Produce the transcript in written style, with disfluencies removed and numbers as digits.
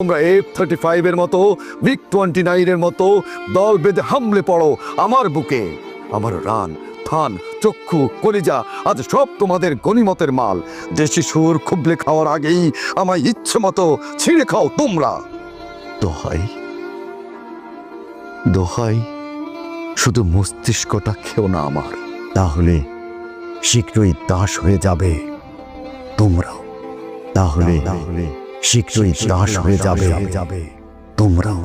তোমরা F-35 এর মতো MiG-29 এর মতো দল বেঁধে হামলে পড়ো আমার বুকে। আমার রান থান চক্ষু কলিজা আজ সব তোমাদের গনিমতের মাল। দেশি সুর খুবলে খাওয়ার আগেই আমায় ইচ্ছে মতো ছিঁড়ে খাও তোমরা। দোহাই দোহাই, শুধু মস্তিষ্কটা খেও না আমার, তাহলে শীঘ্রই দাস হয়ে যাবে তোমরাও। তাহলে শীঘ্রই দাস হয়ে যাবে তোমরাও।